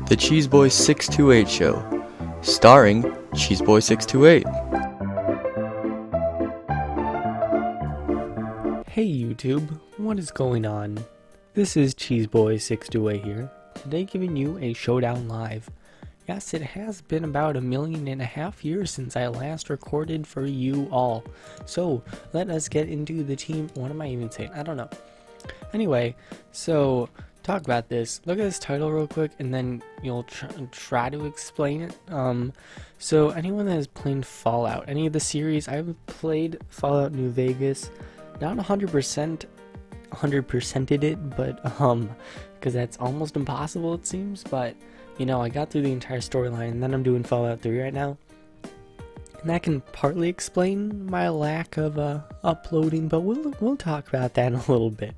The Cheeseboy 628 Show, starring Cheeseboy 628. Hey YouTube, what is going on? This is Cheeseboy 628 here, today giving you a showdown live. Yes, it has been about 1.5 million years since I last recorded for you all. So, let us get into the team. What am I even saying? I don't know. Anyway, so talk about this. Look at this title real quick and then you'll try to explain it. So anyone that has played Fallout, any of the series, I've played Fallout New Vegas, not 100%ed it, but because that's almost impossible it seems, but you know, I got through the entire storyline and then I'm doing Fallout 3 right now. And that can partly explain my lack of uploading, but we'll talk about that in a little bit.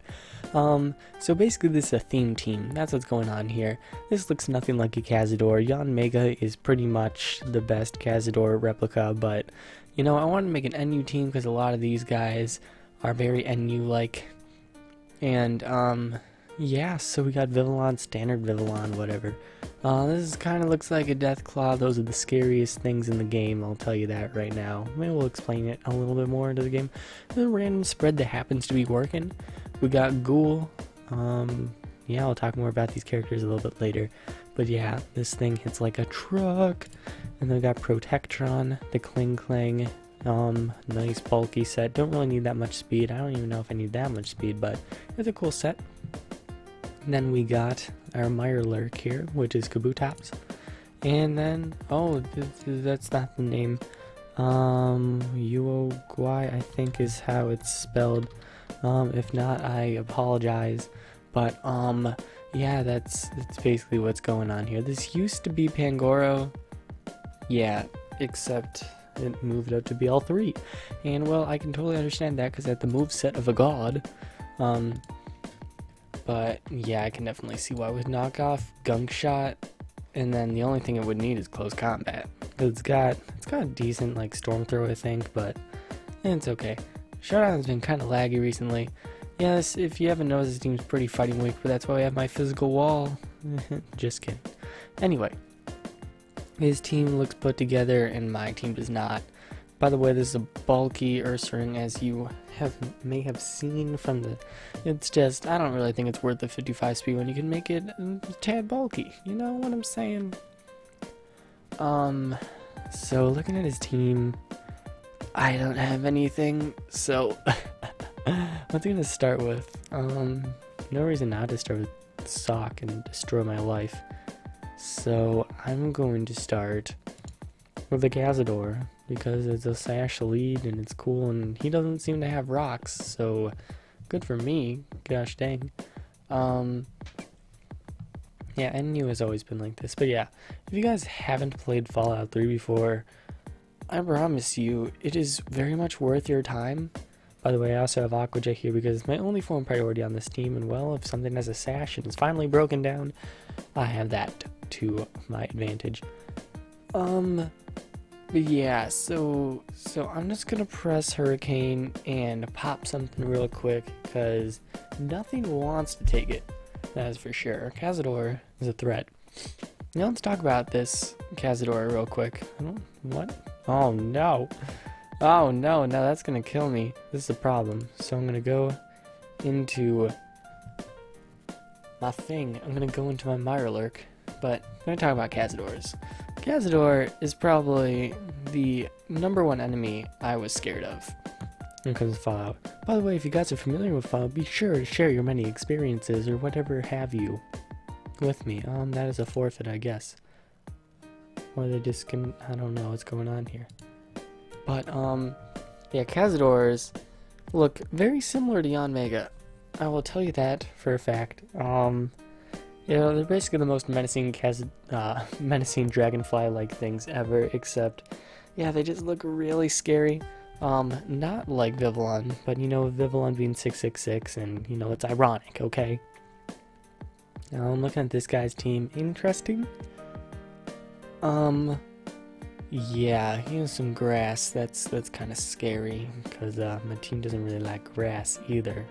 So basically this is a theme team, that's what's going on here. This looks nothing like a Cazador. Yanmega is pretty much the best Cazador replica, but you know, I wanted to make an NU team because a lot of these guys are very NU-like. And yeah, so we got Vivillon, standard Vivillon, whatever. This kind of looks like a Deathclaw. Those are the scariest things in the game, I'll tell you that right now. Maybe we'll explain it a little bit more into the game. There's a random spread that happens to be working. We got Ghoul. Yeah, I'll talk more about these characters a little bit later. But yeah, this thing hits like a truck. And then we got Protectron, the Kling Klang. Nice bulky set. Don't really need that much speed. I don't even know if I need that much speed, but it's a cool set. And then we got our Mirelurk here, which is Kabutops. And then, oh, that's not the name. Uogwai, I think is how it's spelled. If not, I apologize. But, yeah, that's basically what's going on here. This used to be Pangoro. Yeah, except it moved up to BL3. And, well, I can totally understand that because at the moveset of a god. But yeah, I can definitely see why we'd knock off Gunk Shot, and then the only thing it would need is close combat. It's got a decent like Storm Throw, I think, but it's okay. Showdown's been kind of laggy recently. Yes, if you haven't noticed, this team's pretty fighting weak, but that's why we have my physical wall. Just kidding. Anyway, his team looks put together, and my team does not. By the way, this is a bulky Ursaring, as you may have seen from the... It's just, I don't really think it's worth the 55 speed when you can make it a tad bulky. You know what I'm saying? So looking at his team, I don't have anything, so... What's he gonna start with? No reason not to start with Sock and destroy my life. So I'm going to start with the Cazador, because it's a Sash lead and it's cool, and he doesn't seem to have rocks, so good for me, gosh dang. Yeah, NU has always been like this, but yeah, if you guys haven't played Fallout 3 before, I promise you, it is very much worth your time. By the way, I also have Aqua Jet here because it's my only form priority on this team, and well, if something has a Sash and is finally broken down, I have that to my advantage. But yeah, so I'm just gonna press Hurricane and pop something real quick, because nothing wants to take it, that is for sure. Cazador is a threat. Now let's talk about this Cazador real quick. What? Oh no. Oh no, no, that's gonna kill me. This is a problem. So I'm gonna go into my thing. I'm gonna go into my Mirelurk, but I'm gonna talk about Cazadors. Cazador is probably the #1 enemy I was scared of when it comes to Fallout. By the way, if you guys are familiar with Fallout, be sure to share your many experiences or whatever have you with me. That is a forfeit, I guess. Or they just can, I don't know what's going on here. But, yeah, Cazadors look very similar to Yanmega. I will tell you that for a fact. You know, they're basically the most menacing menacing dragonfly-like things ever, except, yeah, they just look really scary. Not like Vivillon, but you know, Vivillon being 666, and you know, it's ironic, okay? Now, I'm looking at this guy's team. Interesting. Yeah, he has some grass. That's kind of scary, because my team doesn't really like grass either.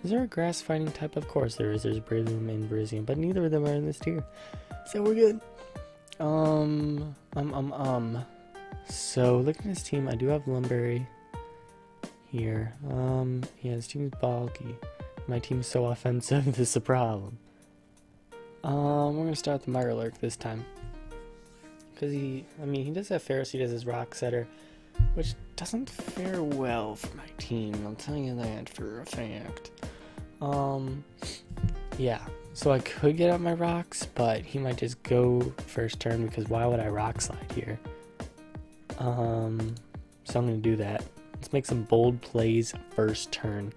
Is there a grass fighting type? Of course there is. There's Breloom and Brazium, but neither of them are in this tier. So we're good. So looking at his team, I do have Lumberry here. Yeah, his team's bulky. My team's so offensive, this is a problem. We're gonna start the Mirelurk this time. Cause he does have Ferris, he does his Rock Setter, which doesn't fare well for my team, I'll tell you that for a fact. Yeah, so I could get out my rocks, but he might just go first turn, because why would I Rock Slide here? So I'm gonna do that. Let's make some bold plays first turn.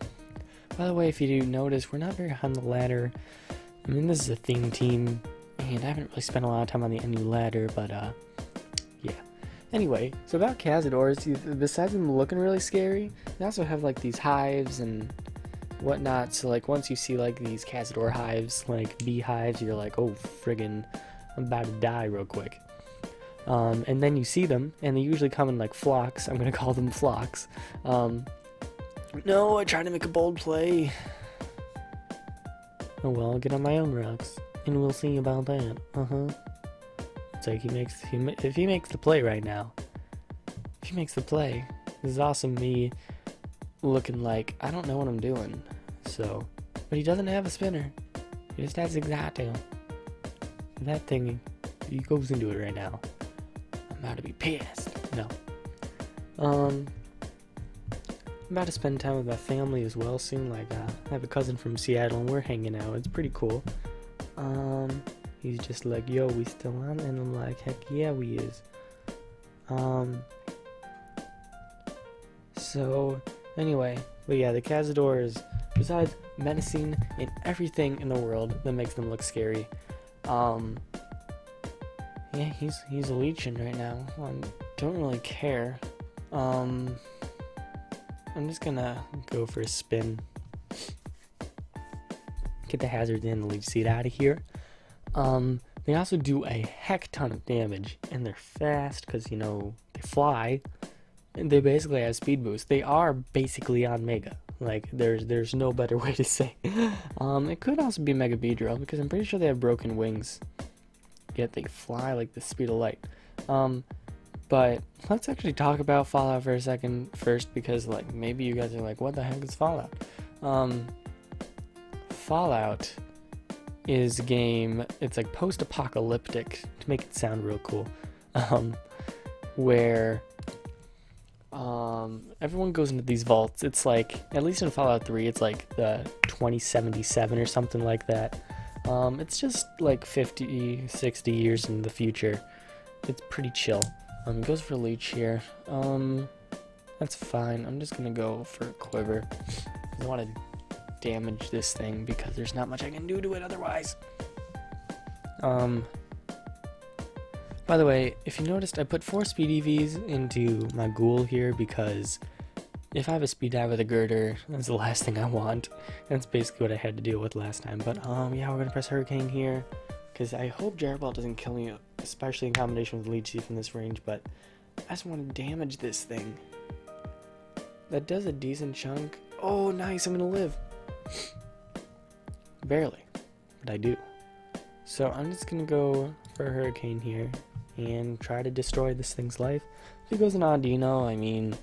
By the way, if you do notice, we're not very high on the ladder. I mean, this is a theme team, and I haven't really spent a lot of time on the NU ladder, but yeah. Anyway, so about Cazadors, besides them looking really scary, they also have like these hives and whatnot. So like once you see like these Cazador hives, like beehives, you're like, oh friggin', I'm about to die real quick. And then you see them, and they usually come in like flocks. I'm gonna call them flocks. No, I tried to make a bold play. Oh well, I'll get on my own rocks, and we'll see about that. It's like if he makes the play right now. If he makes the play, this is awesome. Me looking like I don't know what I'm doing. So, but he doesn't have a spinner. He just has Exato. That thing, he goes into it right now. I'm about to be pissed. No. I'm about to spend time with my family as well soon. Like, I have a cousin from Seattle and we're hanging out. It's pretty cool. He's just like, yo, we still on? And I'm like, heck yeah, we is. So, anyway, but yeah, the Cazadors, besides menacing in everything in the world that makes them look scary, yeah, he's a leeching right now. I don't really care. I'm just gonna go for a spin. Get the hazard in, the leech seed out of here. They also do a heck ton of damage, and they're fast because, you know, they fly, and they basically have speed boost. They are basically on Mega. Like, there's no better way to say. It could also be Mega Beedrill, because I'm pretty sure they have broken wings, yet they fly like the speed of light. But let's actually talk about Fallout for a second first, because like maybe you guys are like, what the heck is Fallout? Fallout is a game, it's like post-apocalyptic, to make it sound real cool, where everyone goes into these vaults. It's like, at least in Fallout 3, it's like the 2077 or something like that. It's just like 50, 60 years in the future. It's pretty chill. It goes for leech here. That's fine. I'm just gonna go for a quiver. I want to damage this thing because there's not much I can do to it otherwise. By the way, if you noticed, I put 4 speed EVs into my ghoul here because if I have a speed dive with a girder, that's the last thing I want. That's basically what I had to deal with last time. But yeah, we're gonna press Hurricane here because I hope Gyro Ball doesn't kill me, especially in combination with Leech Seed from this range. But I just want to damage this thing. That does a decent chunk. Oh, nice! I'm gonna live. Barely, but I do. So I'm just gonna go for a Hurricane here and try to destroy this thing's life. If he goes an Audino, I mean,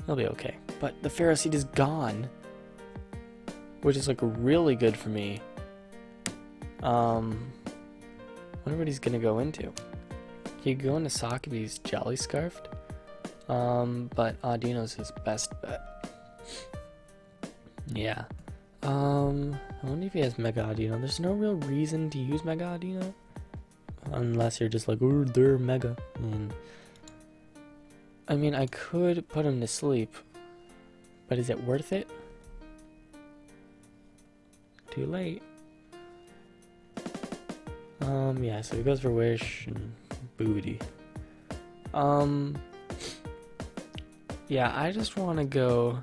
he'll be okay. But the Ferroseed is gone, which is like really good for me. Wonder what he's gonna go into. He could go into Sokebee's Jolly Scarfed, but Audino's his best bet. Yeah. I wonder if he has Mega Audino. There's no real reason to use Mega Audino, unless you're just like, ooh, they're Mega. And I mean, I could put him to sleep, but is it worth it? Too late. Yeah, so he goes for Wish and Boobity. Yeah, I just want to go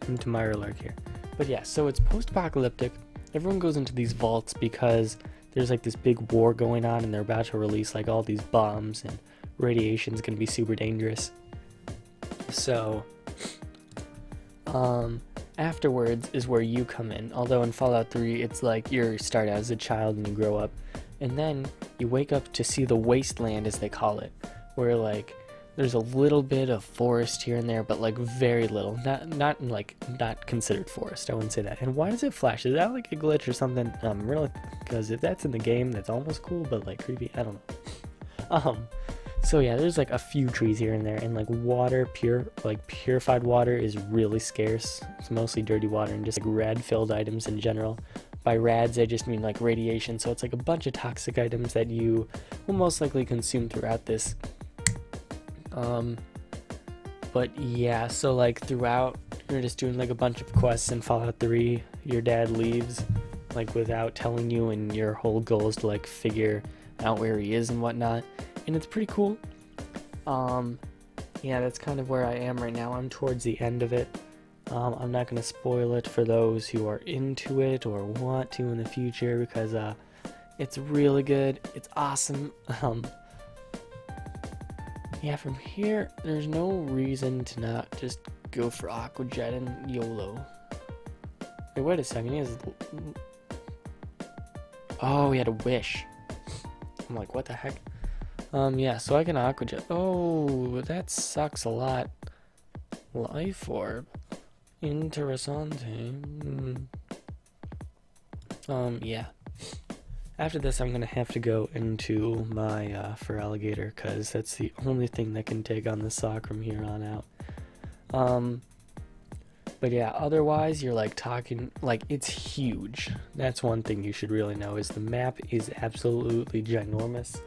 into Mirelurk here. But yeah, so it's post-apocalyptic. Everyone goes into these vaults because there's like this big war going on and they're about to release like all these bombs and radiation's gonna be super dangerous. So, afterwards is where you come in. Although in Fallout 3, it's like you start out as a child and you grow up. And then you wake up to see the wasteland, as they call it, where like there's a little bit of forest here and there, but like very little. Not considered forest. I wouldn't say that. And why does it flash? Is that like a glitch or something? Really, because if that's in the game, that's almost cool, but like creepy. I don't know. So yeah, there's like a few trees here and there, and like water, purified water is really scarce. It's mostly dirty water and just like rad-filled items in general. By rads, I just mean like radiation. So it's like a bunch of toxic items that you will most likely consume throughout this. But yeah, so like throughout, you're just doing like a bunch of quests in Fallout 3. Your dad leaves like without telling you, and your whole goal is to like figure out where he is and whatnot. And it's pretty cool. Yeah, that's kind of where I am right now. I'm towards the end of it. I'm not going to spoil it for those who are into it or want to in the future, because it's really good. It's awesome. Yeah, from here, there's no reason to not just go for Aquajet and YOLO. Hey, wait a second. Oh, he had a wish. I'm like, what the heck? Yeah, so I can Aquajet. Oh, that sucks a lot. Life Orb. Interessante. Yeah. After this, I'm gonna have to go into my Feraligatr, because that's the only thing that can take on the sock from here on out. But yeah, otherwise, you're like talking, like, it's huge. That's one thing you should really know, is the map is absolutely ginormous.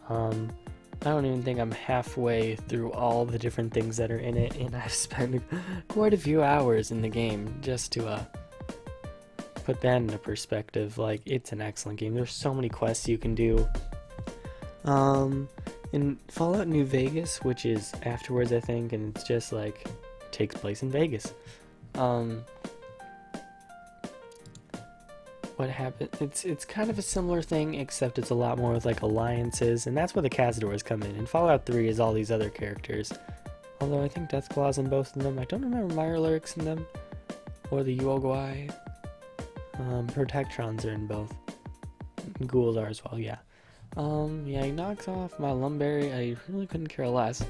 I don't even think I'm halfway through all the different things that are in it, and I've spent quite a few hours in the game just to put that into perspective. Like, it's an excellent game. There's so many quests you can do. In Fallout New Vegas, which is afterwards, I think, and it's just like takes place in Vegas. What happened? It's kind of a similar thing, except it's a lot more with like alliances, and that's where the Cazadors come in. And Fallout 3 is all these other characters. Although I think Deathclaw's in both of them. I don't remember Mirelurk's in them, or the Uogwai. Protectrons are in both. Ghouls are as well, yeah. Yeah, he knocks off my Lumberry. I really couldn't care less.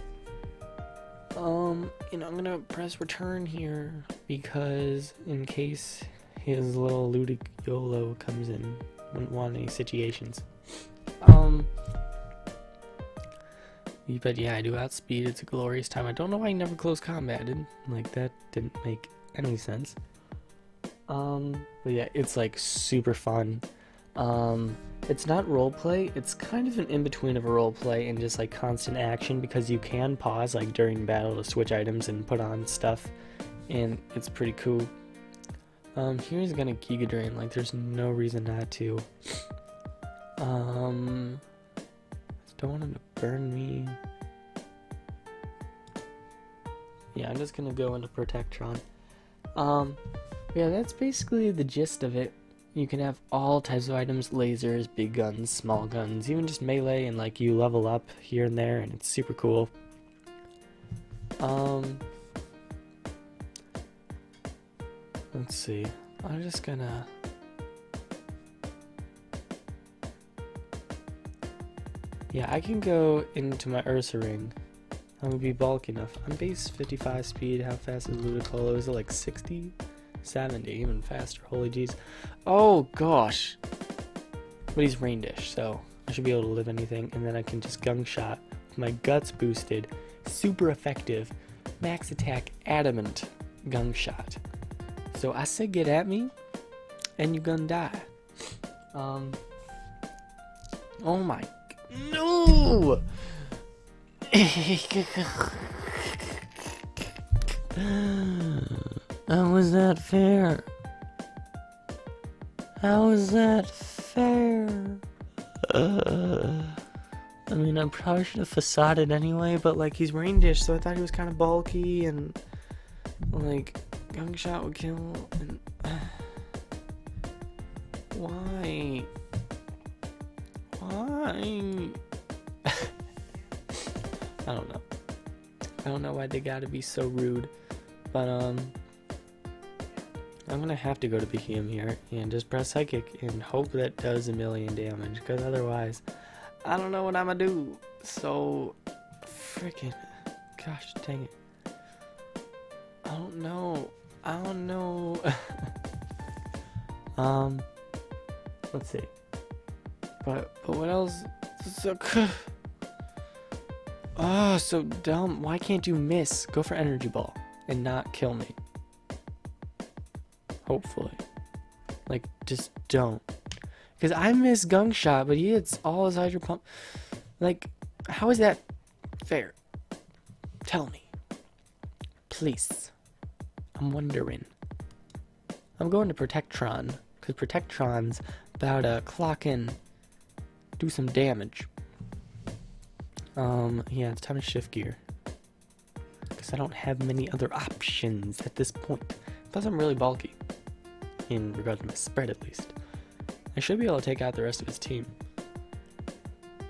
I'm gonna press return here, because in case his little Ludic YOLO comes in, wouldn't want any situations. But yeah, I do outspeed. It's a glorious time. I don't know why he never close combated. Like, that didn't make any sense. But yeah, it's like super fun. It's not roleplay. It's kind of an in-between of a roleplay and just like constant action, because you can pause like during battle to switch items and put on stuff, and it's pretty cool. Here's gonna Giga Drain, like there's no reason not to. Don't want him to burn me. Yeah, I'm just gonna go into Protectron. Yeah, that's basically the gist of it. You can have all types of items, lasers, big guns, small guns, even just melee, and like you level up here and there, and it's super cool. Let's see. I'm just gonna... Yeah, I can go into my Ursa Ring. I'm gonna be bulky enough. I'm base 55 speed. How fast is Ludicolo? Is it like 60? 70, even faster. Holy jeez. Oh gosh. But he's Rain Dish, so I should be able to live anything. And then I can just Gung Shot with my guts boosted. Super effective. Max attack adamant Gung Shot. So I say get at me, and you gonna die. Oh my... No! How is that fair? How is that fair? I mean, I probably should have facaded anyway, but like, he's Rain Dish, so I thought he was kind of bulky, and like, Gung Shot would kill, and why? Why? I don't know. I don't know why they gotta be so rude, but I'm gonna have to go to Behemoth here and just press Psychic and hope that does 1,000,000 damage, because otherwise, I don't know what I'm gonna do. So, freaking, gosh dang it. I don't know. Let's see. But what else? Oh, so dumb. Why can't you miss? Go for Energy Ball and not kill me. Hopefully. Like, just don't. Because I miss Gunk Shot, but he hits all his Hydro Pump. Like, how is that fair? Tell me. Please. I'm wondering. I'm going to Protectron, because Protectron's about to clock in, do some damage. Yeah, it's time to shift gear. Because I don't have many other options at this point. Plus, I'm really bulky. In regard to my spread, at least. I should be able to take out the rest of his team.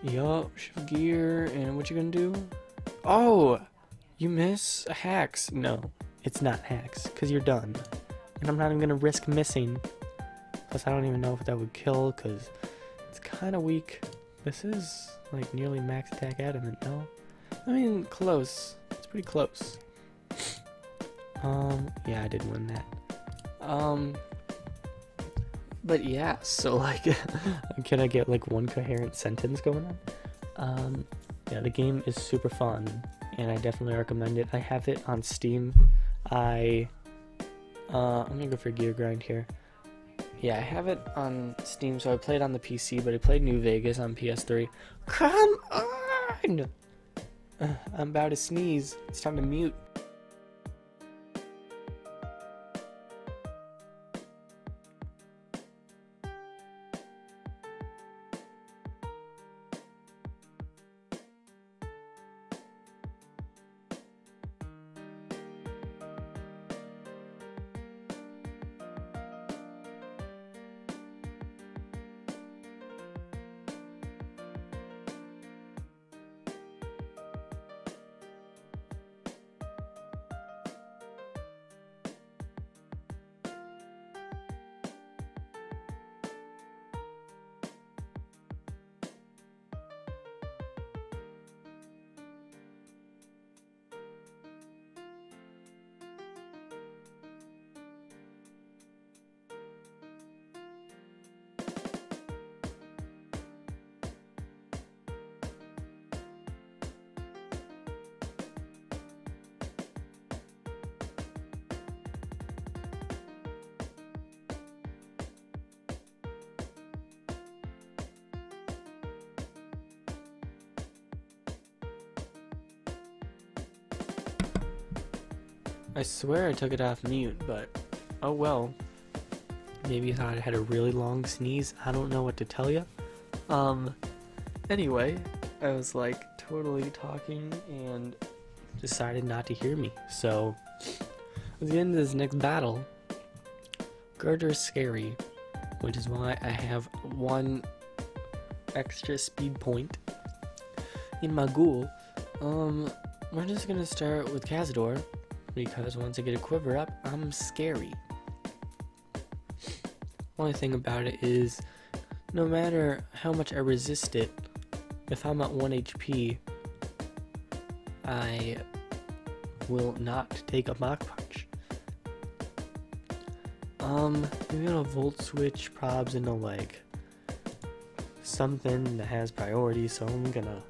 Yup, shift gear, and what you gonna do? Oh! You miss Hacks. No, it's not Hacks, because you're done. And I'm not even gonna risk missing. Plus, I don't even know if that would kill, because it's kind of weak. This is, like, nearly max attack adamant, no? I mean, close. It's pretty close. Yeah, I did win that. But yeah, so, like, can I get, like, one coherent sentence going on? Yeah, the game is super fun, and I definitely recommend it. I have it on Steam. I'm gonna go for Gear Grind here. Yeah, I have it on Steam, so I played on the PC, but I played New Vegas on PS3. Come on! I'm about to sneeze. It's time to mute. I swear I took it off mute, but oh well. Maybe you thought I had a really long sneeze. I don't know what to tell you. Anyway, I was like totally talking and decided not to hear me. So, at the end of this next battle, Girder's scary, which is why I have one extra speed point in my ghoul. We're just gonna start with Cazador, because once I get a quiver up, I'm scary. Only thing about it is, no matter how much I resist it, if I'm at 1 HP, I will not take a Mach Punch. Maybe gonna Volt Switch probs into like something that has priority, so I'm gonna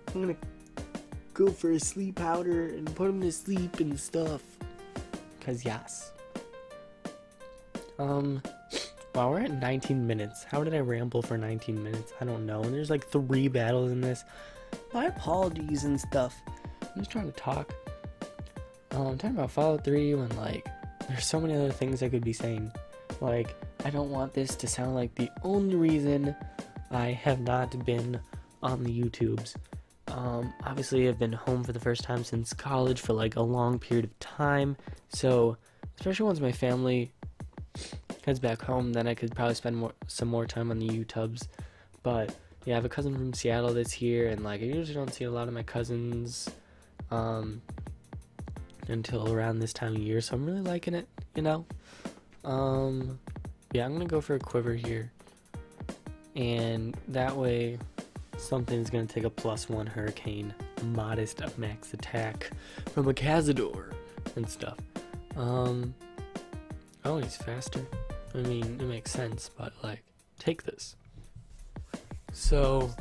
go for a sleep powder and put him to sleep and stuff. Cause yes. Wow, we're at 19 minutes. How did I ramble for 19 minutes? I don't know. And there's like 3 battles in this. My apologies and stuff. I'm just trying to talk. I'm talking about Fallout 3 when like there's so many other things I could be saying. Like, I don't want this to sound like the only reason I have not been on the YouTubes. Obviously I've been home for the first time since college for like a long period of time, so especially once my family heads back home, then I could probably spend some more time on the YouTubes. But yeah, I have a cousin from Seattle that's here, and like I usually don't see a lot of my cousins until around this time of year, so I'm really liking it, you know. Yeah, I'm gonna go for a quiver here. And that way, something's gonna take a +1 hurricane, modest max attack from a Cazador and stuff. Oh, he's faster. I mean, it makes sense, but like, take this. So,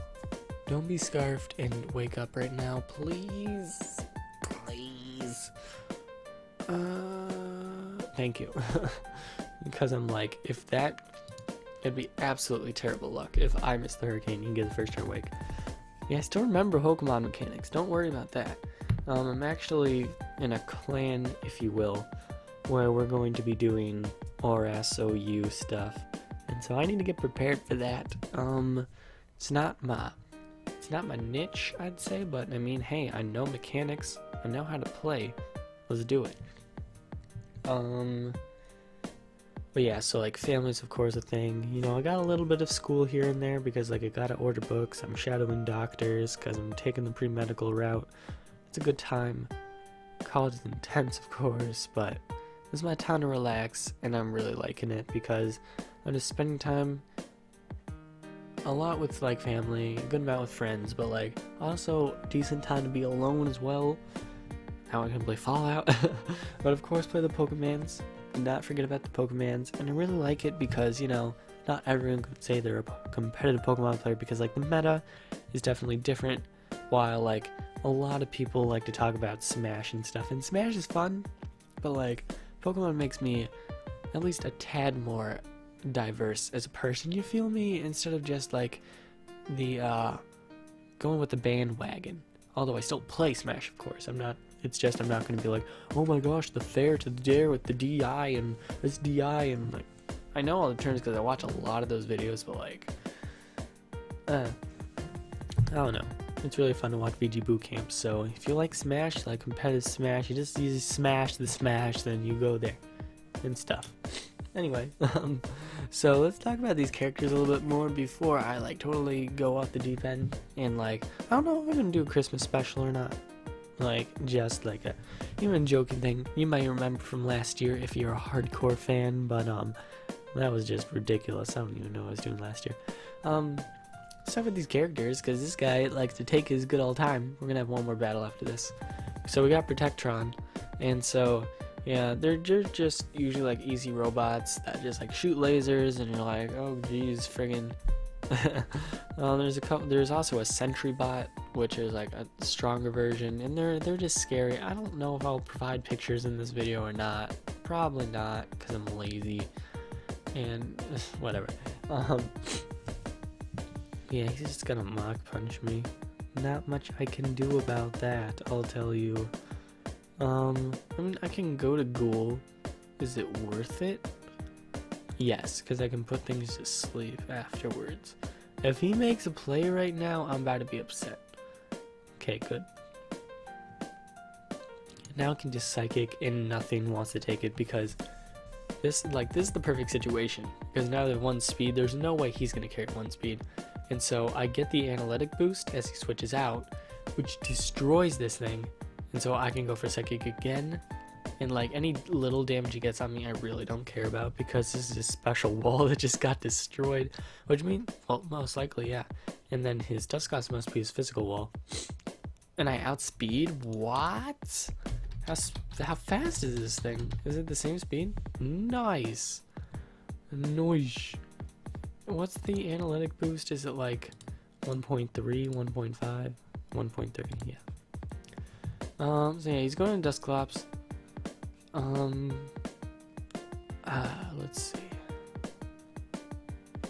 don't be scarfed and wake up right now, please. Please. Thank you. Because I'm like, if that, it'd be absolutely terrible luck if I miss the hurricane, you can get the first turn wake. Yeah, I still remember Pokemon mechanics. Don't worry about that. I'm actually in a clan, if you will, where we're going to be doing RSOU stuff, and so I need to get prepared for that. It's not my niche, I'd say, but I mean, hey, I know mechanics, I know how to play. Let's do it. But yeah, so like family's of course a thing. You know, I got a little bit of school here and there because like I gotta order books. I'm shadowing doctors because I'm taking the pre-medical route. It's a good time. College is intense, of course, but this is my time to relax, and I'm really liking it because I'm just spending time a lot with like family, a good amount with friends, but like also decent time to be alone as well. Now I can play Fallout, but of course play the Pokemans. Do not forget about the Pokemans, and I really like it because, you know, not everyone could say they're a competitive Pokemon player because like the meta is definitely different, while like a lot of people like to talk about Smash and stuff, and Smash is fun, but like Pokemon makes me at least a tad more diverse as a person, you feel me, instead of just like the going with the bandwagon. Although I still play Smash, of course. I'm not going to be like, oh my gosh, the fair to the dare with the DI and this DI, and like, I know all the terms because I watch a lot of those videos, but like, I don't know. It's really fun to watch VG Boot Camp. So if you like Smash, like competitive Smash, you just smash the Smash, then you go there and stuff. Anyway, so let's talk about these characters a little bit more before I like totally go off the deep end and like, I don't know if I'm gonna do a Christmas special or not. Like, just like a even joking thing you might remember from last year if you're a hardcore fan, but that was just ridiculous. I don't even know what I was doing last year. Start with these characters because this guy likes to take his good old time. We're gonna have one more battle after this. So we got Protectron, and so yeah, they're just usually like easy robots that just like shoot lasers, and you're like, oh geez, friggin'. There's also a Sentry Bot, which is like a stronger version, and they're just scary. I don't know if I'll provide pictures in this video or not. Probably not, because I'm lazy and whatever. Yeah, he's just gonna Mach Punch me. Not much I can do about that, I'll tell you. I mean, I can go to Ghoul. Is it worth it? Yes, because I can put things to sleep afterwards. If he makes a play right now, I'm about to be upset. Okay, good. Now I can just Psychic and nothing wants to take it because this is the perfect situation. Because now they're 1 speed, there's no way he's going to carry 1 speed. And so I get the analytic boost as he switches out, which destroys this thing. And so I can go for Psychic again. And like any little damage he gets on me, I really don't care about because this is a special wall that just got destroyed. Which means, well, most likely, yeah. And then his Dusclops must be his physical wall. And I outspeed? What? How fast is this thing? Is it the same speed? Nice. Nice. What's the analytic boost? Is it like 1.3, 1.5? 1.3, yeah. So yeah, he's going to Dusclops. Let's see.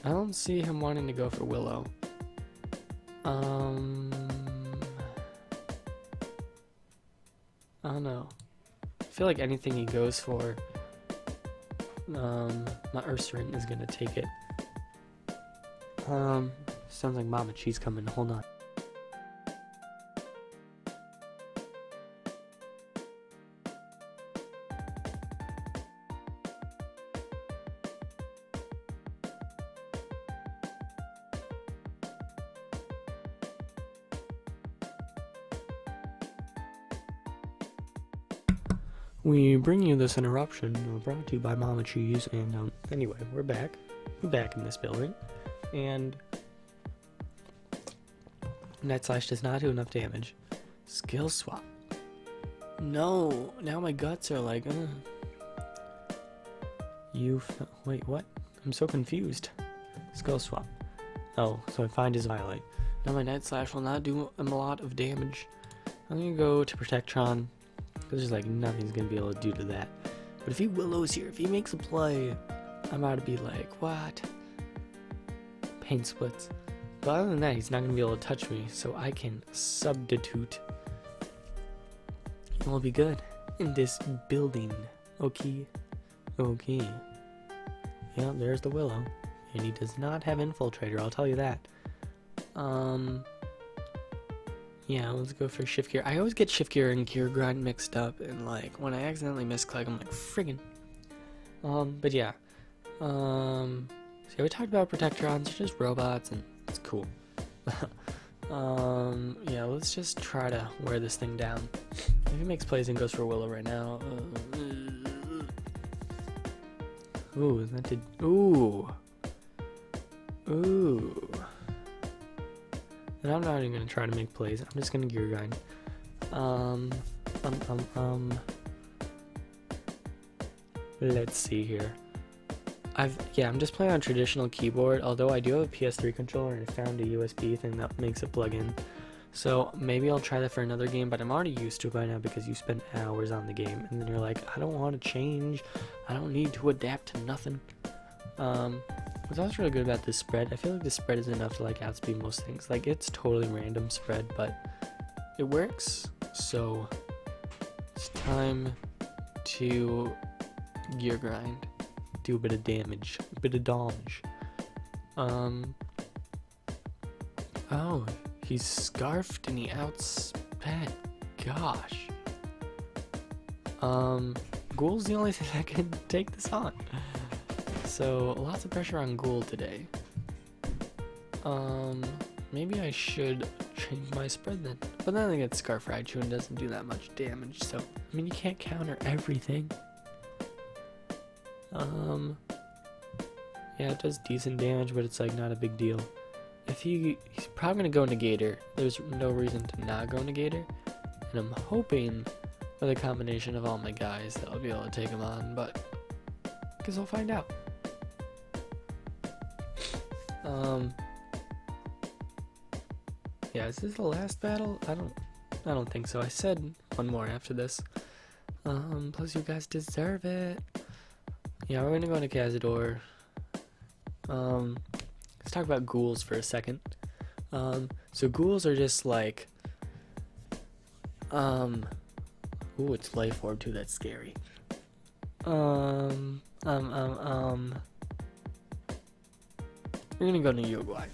I don't see him wanting to go for Willow. I don't know. I feel like anything he goes for, my Ursaring is gonna take it. Sounds like Mama Cheese coming. Hold on. We bring you this interruption brought to you by Mama Cheese. And anyway, we're back. We're back in this building. And Night Slash does not do enough damage. Skill swap. No, now my guts are like, wait, what? I'm so confused. Skill swap. Oh, so I find his Violate. Now my Night Slash will not do a lot of damage. I'm gonna go to Protectron, because there's like nothing's gonna be able to do to that. But if he Willows here, if he makes a play, I'm about to be like, what? Pain splits. But other than that, he's not gonna be able to touch me, so I can substitute. It will be good in this building. Okay. Okay. Yeah, there's the Willow. And he does not have Infiltrator, I'll tell you that. Yeah, let's go for Shift Gear. I always get Shift Gear and Gear Grind mixed up, and like, when I accidentally misclick, I'm like, friggin'. But yeah. So we talked about Protectrons, they're just robots, and it's cool. Yeah, let's just try to wear this thing down. If he makes plays and goes for Willow right now. Ooh, that did. Ooh. Ooh. And I'm not even gonna try to make plays. I'm just gonna Gear Grind. Let's see here. I'm just playing on traditional keyboard, although I do have a PS3 controller and I found a USB thing that makes it plug in. So maybe I'll try that for another game, but I'm already used to it by now because you spend hours on the game and then you're like, I don't want to change. I don't need to adapt to nothing. What's also really good about this spread, I feel like this spread is enough to like outspeed most things. Like, it's totally random spread, but it works. So it's time to Gear Grind. Do a bit of damage, a bit of damage. Oh, he's scarfed and he outsped. Gosh. Ghoul's the only thing that can take this on. So lots of pressure on Ghoul today. Maybe I should change my spread then. But then I get Scarf Raichu and doesn't do that much damage. So I mean, you can't counter everything. Yeah, it does decent damage, but it's like not a big deal. If he's probably gonna go Negator. There's no reason to not go Negator, and I'm hoping with a combination of all my guys that I'll be able to take him on, but guess I'll find out. Yeah, is this the last battle? I don't think so. I said one more after this. Plus you guys deserve it. Yeah, we're gonna go into Cazador. Let's talk about ghouls for a second. So ghouls are just like, ooh, it's Life Orb too, that's scary. We're gonna go to Uruguay.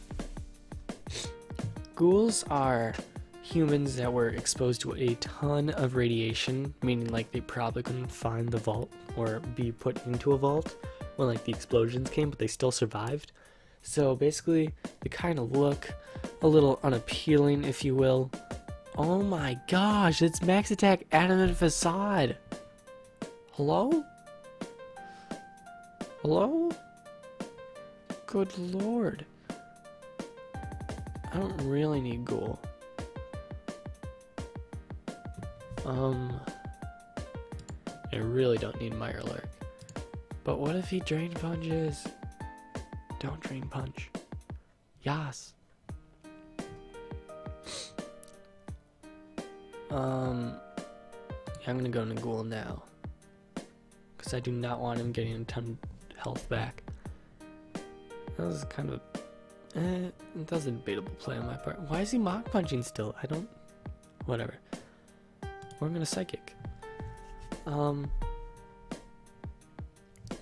Ghouls are humans that were exposed to a ton of radiation, meaning like they probably couldn't find the vault or be put into a vault when like the explosions came, but they still survived. So basically they kind of look a little unappealing, if you will. Oh my gosh, it's Max Attack Adamant Facade. Hello? Hello? Good lord. I don't really need Ghoul. I really don't need Mirelurk. But what if he Drain Punches? Don't Drain Punch. Yas. Yeah, I'm gonna go into Ghoul now. Because I do not want him getting a ton of health back. That was kind of... that was a debatable play on my part. Why is he Mach Punching still? I don't... Whatever. Or I'm gonna Psychic.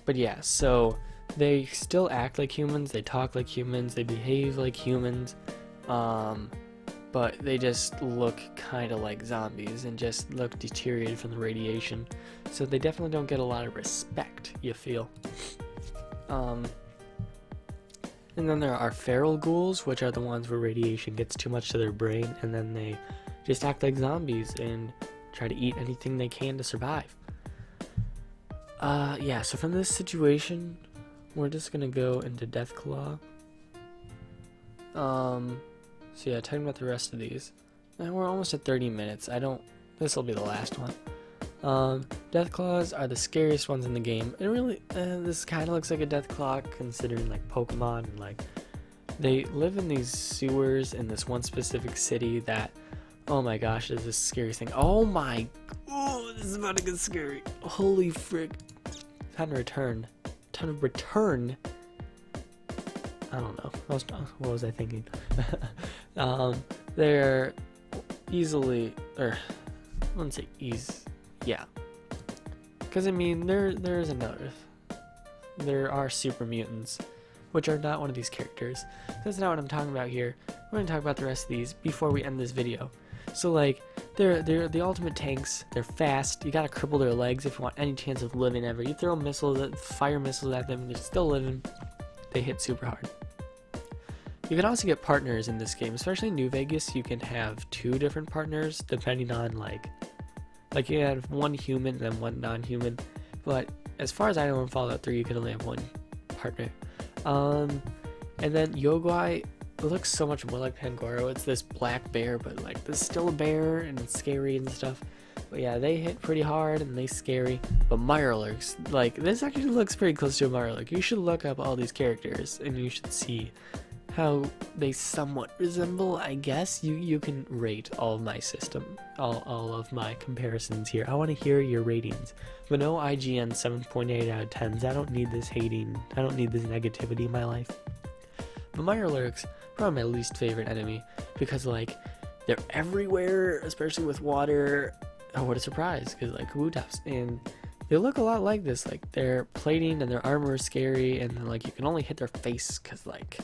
But yeah, so they still act like humans, they talk like humans, they behave like humans, but they just look kind of like zombies and just look deteriorated from the radiation. So they definitely don't get a lot of respect, you feel. And then there are feral ghouls, which are the ones where radiation gets too much to their brain, and then they just act like zombies and try to eat anything they can to survive. Yeah, so from this situation, we're just gonna go into Deathclaw. So yeah, talking about the rest of these. And we're almost at 30 minutes. This will be the last one. Deathclaws are the scariest ones in the game. It really, this kind of looks like a Deathclaw considering like Pokemon, and like they live in these sewers in this one specific city that, oh my gosh, is the scariest thing. Oh, this is about to get scary. Holy frick. Time to return. I don't know. What was I thinking? They're easily, or I wouldn't say easy. Yeah. Because I mean, there's another. There are super mutants, which are not one of these characters. That's not what I'm talking about here. We're gonna talk about the rest of these before we end this video. So like, they're the ultimate tanks. They're fast. You gotta cripple their legs if you want any chance of living ever. You throw fire missiles at them, they're still living. They hit super hard. You can also get partners in this game, especially in New Vegas. You can have 2 different partners depending on like you have 1 human and then 1 non-human. But as far as I know in Fallout 3, you can only have 1 partner. And then Yogui looks so much more like Pangoro. It's this black bear, but like this is still a bear and it's scary and stuff. But yeah, they hit pretty hard and they scary. But Mirelurks, like this actually looks pretty close to a Mirelurk. You should look up all these characters and you should see how they somewhat resemble. I guess you can rate all of my system, all of my comparisons here. I want to hear your ratings, but no IGN 7.8 out of 10s. I don't need this hating. I don't need this negativity in my life. But Mirelurks, probably my least favorite enemy, because like they're everywhere, especially with water. Oh, what a surprise! Because like Wootups, and they look a lot like this. Like their plating and their armor is scary, and like you can only hit their face because like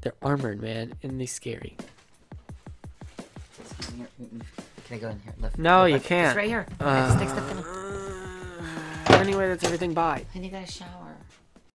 they're armored, man, and they're scary. Can I go in here? Lift. No, you Lift. can't. It's right here. It sticks to finish. Anyway, that's everything. Bye. I need to shower.